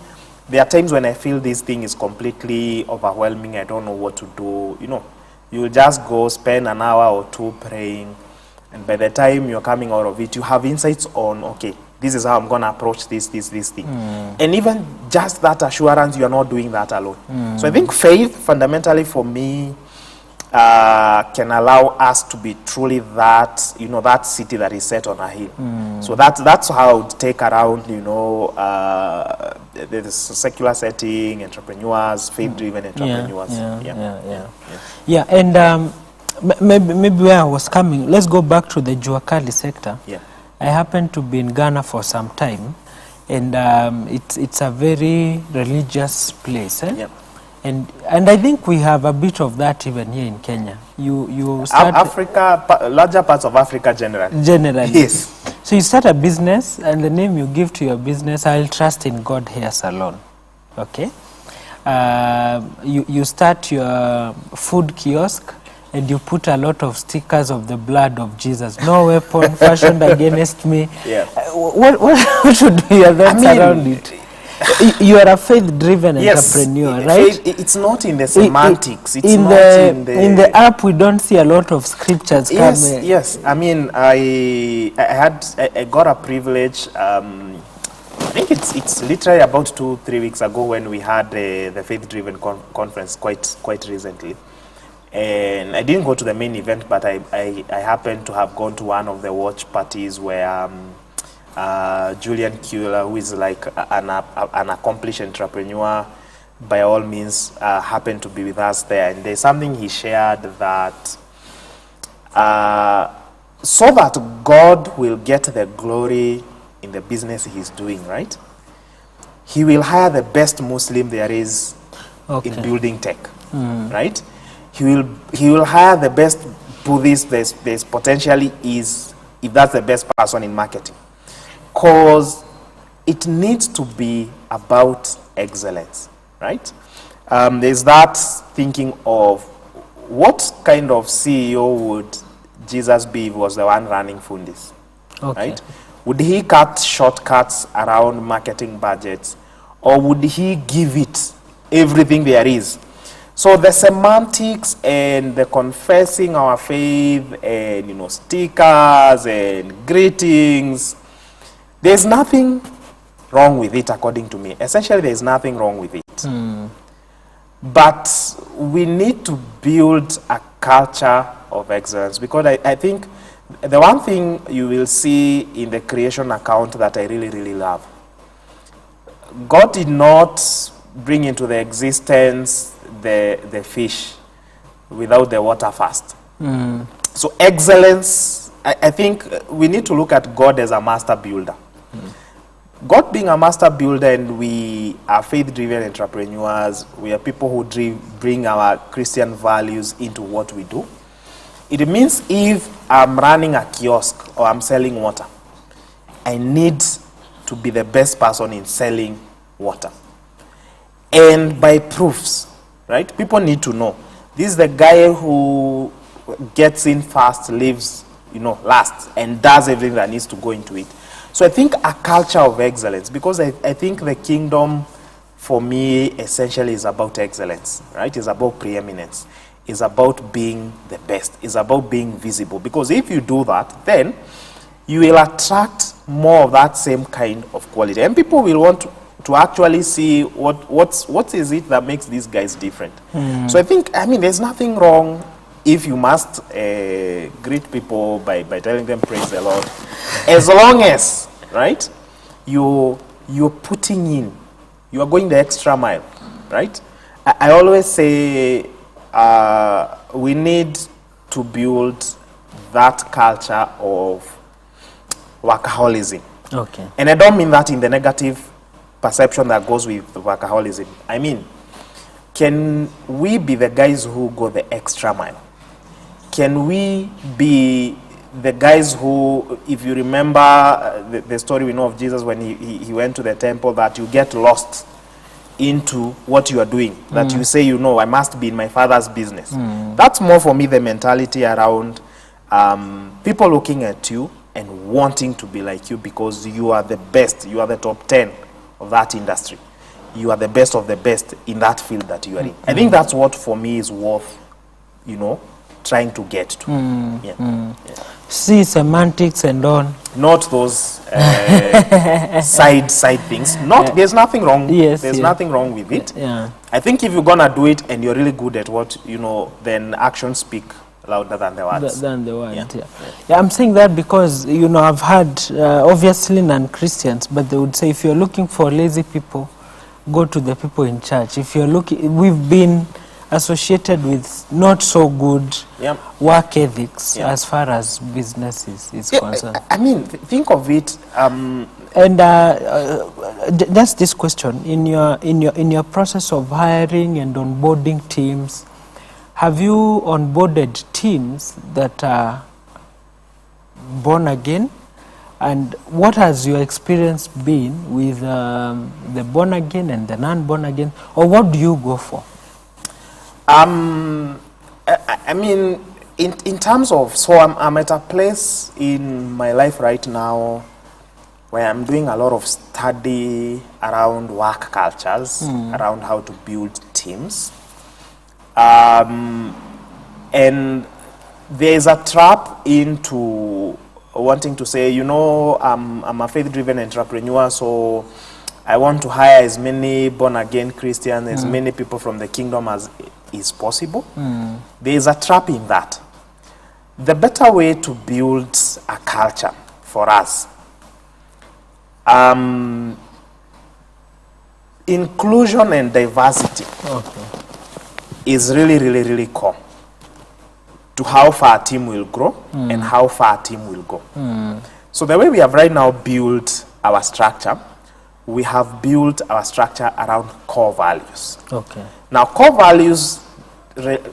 there are times when I feel this thing is completely overwhelming. I don't know what to do. You know, you just go spend an hour or two praying, and by the time you're coming out of it, you have insights on, okay, this is how I'm going to approach this thing. And even just that assurance, you're not doing that alone. So I think faith, fundamentally for me, can allow us to be truly that, you know, that city that is set on a hill. So that's how I would take around, you know, the secular setting, entrepreneurs, faith-driven entrepreneurs. Yeah, and maybe where I was coming, let's go back to the Juakali sector. Yeah. I happened to be in Ghana for some time, and it's a very religious place. Yep. And I think we have a bit of that even here in Kenya. You start Africa, larger parts of Africa generally. Yes. So you start a business, and the name you give to your business, I'll trust in God Hair Salon. Okay. You start your food kiosk, and you put a lot of stickers of the blood of Jesus. No weapon fashioned against me. Yeah. What should be your thoughts around it? You are a faith-driven entrepreneur, right? It's not in the semantics. It's in not in the app, we don't see a lot of scriptures coming. Yes. I mean, I got a privilege. I think it's literally about 2-3 weeks ago when we had the faith-driven conference quite recently. And I didn't go to the main event, but I happened to have gone to one of the watch parties where Julian Kula, who is like an accomplished entrepreneur, by all means, happened to be with us there. And there's something he shared that so that God will get the glory in the business he's doing, right? He will hire the best Muslim there is in building tech, right? He will hire the best Buddhist there's potentially is, if that's the best person in marketing. Because it needs to be about excellence, right? There's that thinking of what kind of CEO would Jesus be if he was the one running FUNDIS, right? Would he cut shortcuts around marketing budgets, or would he give it everything there is? So the semantics and the confessing our faith and, you know, stickers and greetings, there's nothing wrong with it according to me. Essentially, there's nothing wrong with it. But we need to build a culture of excellence, because I think the one thing you will see in the creation account that I really, really love, God did not bring into the existence the fish without the water first. So excellence, I think we need to look at God as a master builder. God being a master builder, and we are faith-driven entrepreneurs, we are people who bring our Christian values into what we do. It means if I'm running a kiosk or I'm selling water, I need to be the best person in selling water. And by proofs, right? People need to know. This is the guy who gets in fast, leaves, you know, last, and does everything that needs to go into it. So I think a culture of excellence, because I think the kingdom, for me, essentially is about excellence, right? It's about preeminence. It's about being the best. It's about being visible. Because if you do that, then you will attract more of that same kind of quality. And people will want to actually see what is it that makes these guys different. So I think, I mean, there's nothing wrong if you must greet people by telling them praise the Lord, as long as, right, you're putting in, you are going the extra mile, right? I always say we need to build that culture of workaholism. And I don't mean that in the negative perception that goes with workaholism. I mean, can we be the guys who go the extra mile? Can we be the guys who, if you remember the story we know of Jesus when he went to the temple, that you get lost into what you are doing, that you say, you know, I must be in my Father's business. That's more for me the mentality around people looking at you and wanting to be like you because you are the best, you are the top 10 of that industry. You are the best of the best in that field that you are in. I think that's what for me is worth, you know, trying to get to. Yeah. See semantics and on. Not those side things. There's nothing wrong. There's nothing wrong with it. Yeah. I think if you're gonna do it and you're really good at what you know, then actions speak louder than the words. Than the words. Yeah, I'm saying that because you know I've had obviously non-Christians, but they would say if you're looking for lazy people, go to the people in church. If you're looking, we've been associated with not so good work ethics as far as business is concerned. I mean, think of it. And just this question: in your process of hiring and onboarding teams, have you onboarded teams that are born again? And what has your experience been with the born again and the non-born again, or what do you go for? I mean, in terms of, so I'm at a place in my life right now where I'm doing a lot of study around work cultures, around how to build teams. And there's a trap into wanting to say, you know, I'm a faith-driven entrepreneur, so I want to hire as many born-again Christians, as many people from the kingdom as is possible. There is a trap in that. The better way to build a culture for us, inclusion and diversity is really core to how far a team will grow and how far a team will go. So the way we have right now built our structure, we have built our structure around core values. Now, core values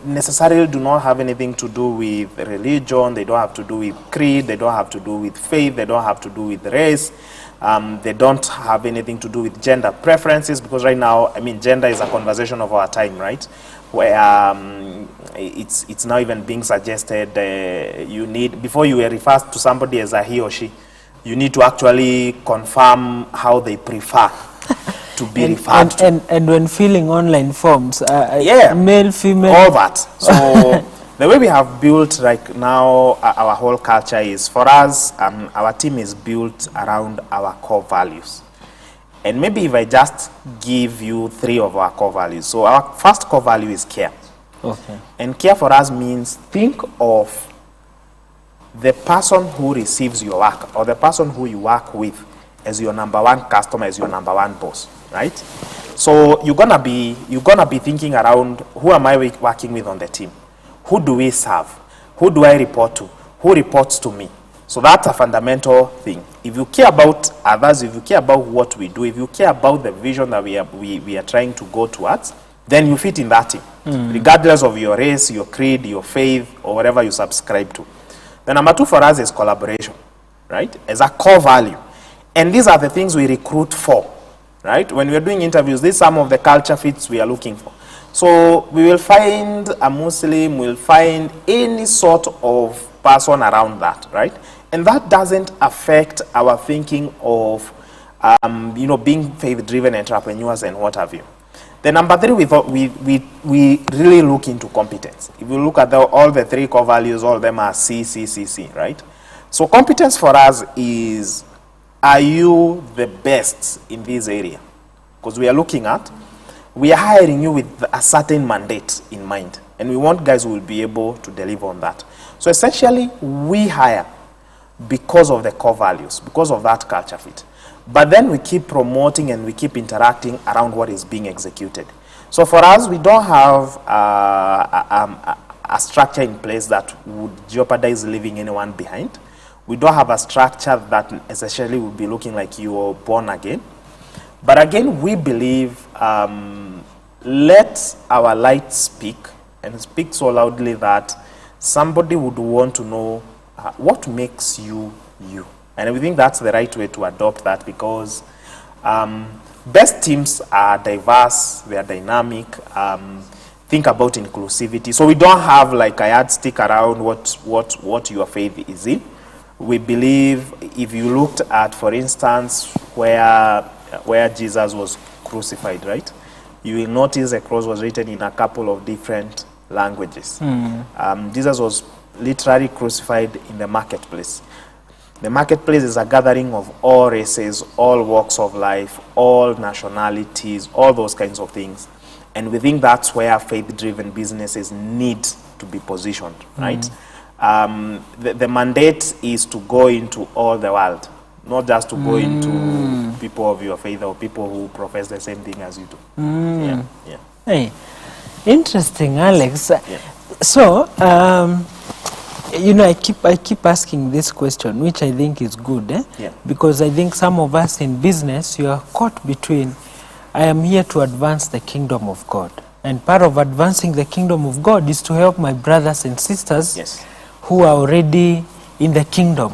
necessarily do not have anything to do with religion, they don't have to do with creed, they don't have to do with faith, they don't have to do with race, they don't have anything to do with gender preferences, because right now, I mean, gender is a conversation of our time, right? Where it's now even being suggested you need, before you refer to somebody as a he or she, you need to actually confirm how they prefer to be referred to. And when filling online forms, male, female. All that. So the way we have built right now our whole culture is, for us, our team is built around our core values. And maybe if I just give you 3 of our core values. So our first core value is care. And care for us means, think of the person who receives your work or the person who you work with as your number one customer, as your number one boss, right? So you're gonna be thinking around, who am I working with on the team? Who do we serve? Who do I report to? Who reports to me? So that's a fundamental thing. If you care about others, if you care about what we do, if you care about the vision that we are trying to go towards, then you fit in that team, regardless of your race, your creed, your faith, or whatever you subscribe to. The number 2 for us is collaboration, right? As a core value. And these are the things we recruit for, right? When we're doing interviews, these are some of the culture fits we are looking for. So we will find a Muslim, we'll find any sort of person around that, right? And that doesn't affect our thinking of, you know, being faith-driven entrepreneurs and what have you. The number 3, we really look into competence. If you look at all the 3 core values, all of them are C, right? So competence for us is, are you the best in this area? Because we are hiring you with a certain mandate in mind. And we want guys who will be able to deliver on that. So essentially, we hire because of the core values, because of that culture fit. But then we keep promoting and we keep interacting around what is being executed. So for us, we don't have a structure in place that would jeopardize leaving anyone behind. We don't have a structure that essentially would be looking like you are born again. But again, we believe let our light speak, and speak so loudly that somebody would want to know what makes you you. And we think that's the right way to adopt that, because best teams are diverse, they are dynamic. Think about inclusivity. So we don't have like a yardstick around what your faith is in. We believe, if you looked at, for instance, where Jesus was crucified, right? You will notice the cross was written in a couple of different languages. Jesus was literally crucified in the marketplace. The marketplace is a gathering of all races, all walks of life, all nationalities, all those kinds of things. And we think that's where faith-driven businesses need to be positioned, right? The mandate is to go into all the world, not just to go into people of your faith or people who profess the same thing as you do. Yeah. Hey, interesting, Alex. So, you know, I keep asking this question, which I think is good, because I think some of us in business, you are caught between, I am here to advance the kingdom of God. And part of advancing the kingdom of God is to help my brothers and sisters who are already in the kingdom.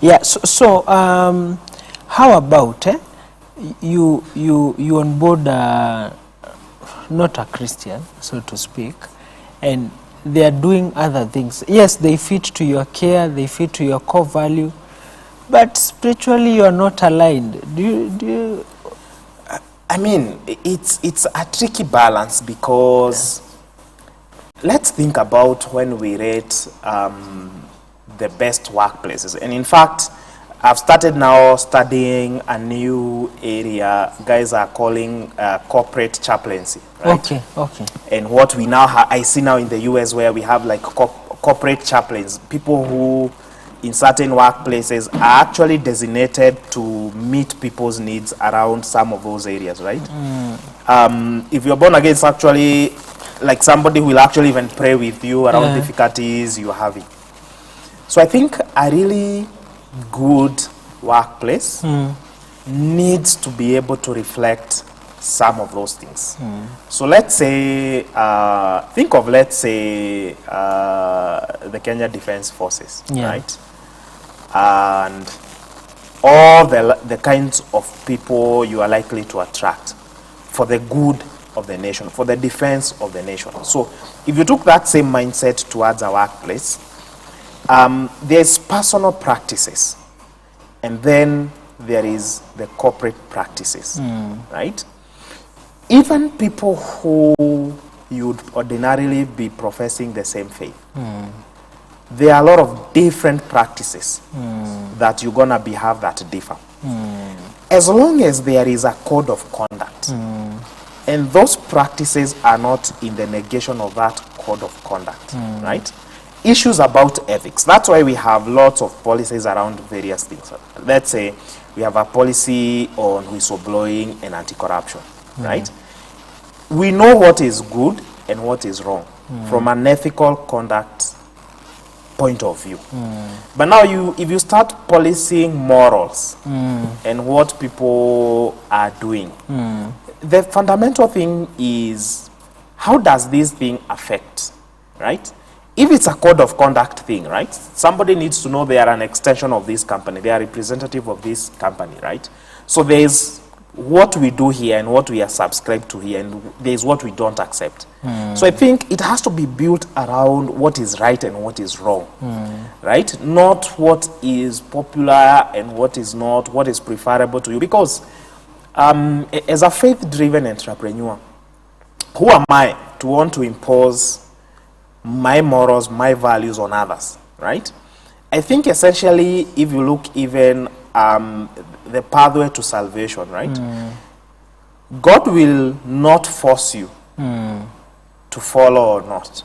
Yeah, so how about you on board not a Christian, so to speak, and they are doing other things. Yes, they fit to your care, they fit to your core value, but spiritually you are not aligned. Do you I mean, it's a tricky balance, because let's think about when we rate the best workplaces. And in fact, I've started now studying a new area guys are calling corporate chaplaincy, right? Okay. And what we now I see now in the US, where we have like corporate chaplains, people who in certain workplaces are actually designated to meet people's needs around some of those areas, right? If you're born again, it's actually like somebody who will actually even pray with you around difficulties you're having. So I think a really good workplace needs to be able to reflect some of those things. So let's say, think of, let's say, the Kenya Defense Forces, right? And all the kinds of people you are likely to attract for the good of the nation, for the defense of the nation. So if you took that same mindset towards a workplace, there's personal practices, and then there is the corporate practices, right? Even people who you'd ordinarily be professing the same faith, there are a lot of different practices that you're gonna have that differ. As long as there is a code of conduct, and those practices are not in the negation of that code of conduct, right? Issues about ethics. That's why we have lots of policies around various things. Let's say we have a policy on whistleblowing and anti-corruption, right? We know what is good and what is wrong from an ethical conduct point of view. But now if you start policing morals and what people are doing, the fundamental thing is, how does this thing affect, right? If it's a code of conduct thing, right? Somebody needs to know they are an extension of this company. They are representative of this company, right? So there's what we do here and what we are subscribed to here, and there's what we don't accept. So I think it has to be built around what is right and what is wrong, right? Not what is popular and what is not, what is preferable to you. Because as a faith-driven entrepreneur, who am I to want to impose my morals, my values on others, right? I think essentially, if you look even the pathway to salvation, right? God will not force you to follow or not.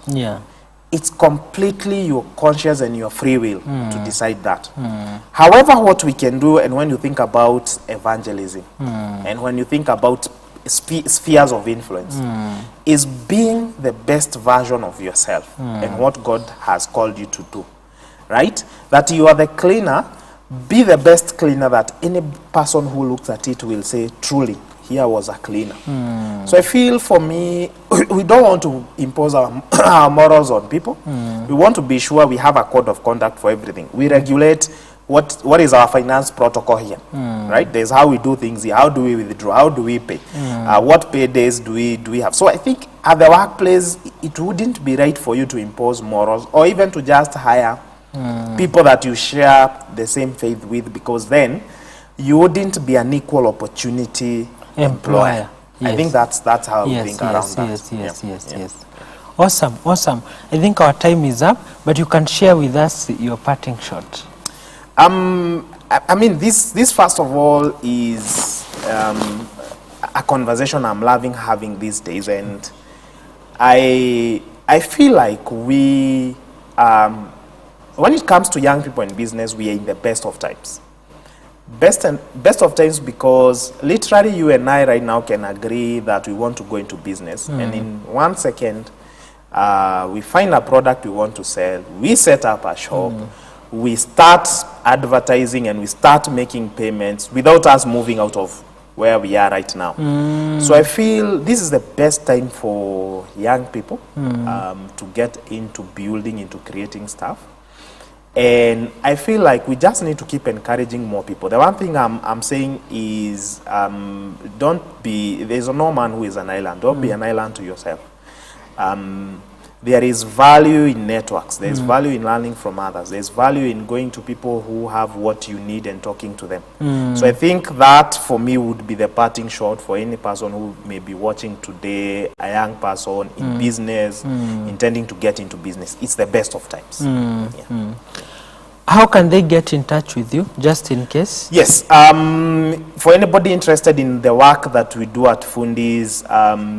It's completely your conscience and your free will to decide that. However, what we can do, and when you think about evangelism, and when you think about spheres of influence, is being the best version of yourself and what God has called you to do, right? That you are the cleaner, be the best cleaner that any person who looks at it will say, truly, here was a cleaner. So I feel for me, we don't want to impose our morals on people. We want to be sure we have a code of conduct for everything. We regulate what is our finance protocol here, right? There's how we do things here. How do we withdraw? How do we pay? What pay days do we have? So I think at the workplace, it wouldn't be right for you to impose morals or even to just hire people that you share the same faith with, because then you wouldn't be an equal opportunity employer. Yes. I think that's how we think around that. Yes. Awesome. I think our time is up, but you can share with us your parting shot. I mean, this first of all is a conversation I'm loving having these days, and I feel like we, when it comes to young people in business, we are in the best of times. Best of times because literally you and I right now can agree that we want to go into business, and in 1 second we find a product we want to sell, we set up a shop, we start advertising, and we start making payments without us moving out of where we are right now. So I feel this is the best time for young people to get into building, into creating stuff. And I feel like we just need to keep encouraging more people. The one thing I'm saying is there's no man who is an island. Don't be an island to yourself. There is value in networks. There's value in learning from others. There's value in going to people who have what you need and talking to them. So I think that for me would be the parting shot for any person who may be watching today, a young person in business, intending to get into business. It's the best of times. How can they get in touch with you, just in case? Yes, for anybody interested in the work that we do at Fundis,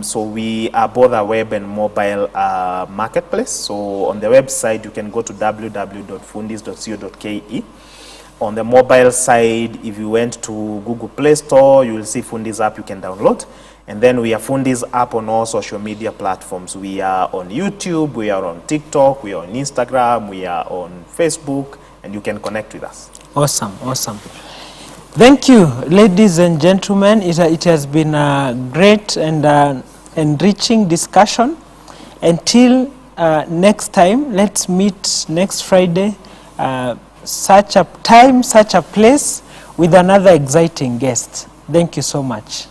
so we are both a web and mobile marketplace. So on the website, you can go to www.fundis.co.ke. On the mobile side, if you went to Google Play Store, you will see Fundis app you can download. And then we are Fundis app on all social media platforms. We are on YouTube, we are on TikTok, we are on Instagram, we are on Facebook, and you can connect with us. Awesome. Thank you, ladies and gentlemen. It has been a great and enriching discussion. Until next time, let's meet next Friday, such a time, such a place, with another exciting guest. Thank you so much.